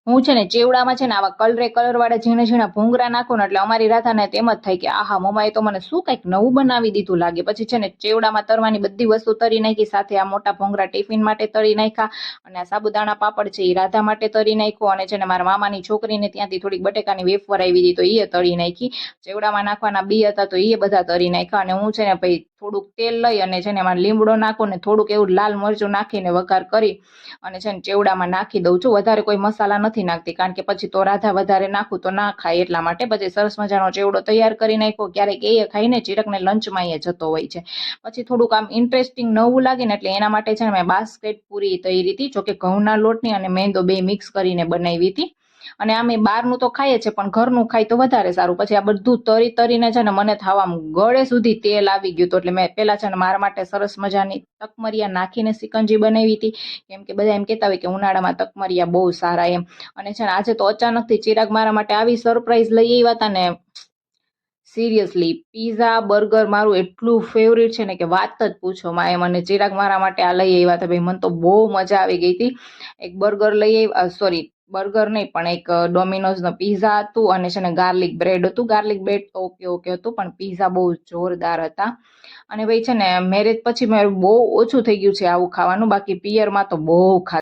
હું છે ને ચેવડામાં છે ને આવા કલર વાળા ઝીણા ઝીણા ભૂંગરા નાખું ને એટલે અમારી રાધાને તેમ જ થાય કે આહા મમ્માએ તો મને શું કંઈક નવું બનાવી દીધું લાગે. પછી છે ને ચેવડામાં તરવાની બધી વસ્તુ તરી નાખી, સાથે આ મોટા ભૂંગરા ટિફિન માટે તરી નાખ્યા, અને આ સાબુદાણા પાપડ છે એ રાધા માટે તરી નાખ્યો, અને છે ને મારા મામાની છોકરીને ત્યાંથી થોડીક બટેકાની વેફર આવી હતી તો એ તરી નાખી. ચેવડામાં નાખવાના બી હતા તો એ બધા તરી નાખ્યા. અને હું છે ને ભાઈ થોડુંક તેલ લઈ અને છે ને એમાં લીમડો નાખું ને થોડુંક એવું લાલ મરચું નાખીને વઘાર કરી અને છે ને ચેવડામાં નાખી દઉં છું. વધારે કોઈ મસાલા નથી નાખતી, કારણ કે પછી તો રાધા વધારે નાખું તો ના ખાય, એટલા માટે. પછી સરસ મજાનો ચેવડો તૈયાર કરી નાખ્યો. ક્યારેક એ ખાઈને ચિરકને લંચમાં એ જતો હોય છે. પછી થોડુંક આમ ઇન્ટરેસ્ટિંગ નવું લાગે ને એટલે એના માટે છે ને મેં બાસ્કેટ પૂરી તળી હતી, જોકે ઘઉંના લોટની અને મેંદો બે મિક્સ કરીને બનાવી હતી. અને આમે બહારનું તો ખાઈએ છે, પણ ઘરનું ખાય તો વધારે સારું. પછી આ બધું તરીને છે ને મને થવા ગળે સુધી તેલ આવી ગયું હતું, એટલે મેં પેલા છે ને મારા માટે સરસ મજાની તકમરિયા નાખીને સિકંજી બનાવી હતી, કેમ કે બધા એમ કહેતા હોય કે ઉનાળામાં તકમરિયા બહુ સારા એમ. અને છે ને આજે તો અચાનકથી ચિરાગ મારા માટે આવી સરપ્રાઈઝ લઈ આવ્યા હતા ને, સિરિયસલી પીઝા બર્ગર મારું એટલું ફેવરિટ છે ને કે વાત જ પૂછો માં એમ. અને ચિરાગ મારા માટે આ લઈ આવ્યા હતા. ભાઈ મને તો બહુ મજા આવી ગઈ હતી. એક બર્ગર લઈ આવ્યા, સોરી બર્ગર નહીં પણ એક ડોમિનોઝનો પીઝા હતું, અને છે ને ગાર્લિક બ્રેડ હતું. ગાર્લિક બ્રેડ તો ઓકે હતું, પણ પીઝા બહુ જોરદાર હતા. અને ભાઈ છે ને મેરેજ પછી મારું બહુ ઓછું થઈ ગયું છે આવું ખાવાનું, બાકી પિયરમાં તો બહુ ખાતું.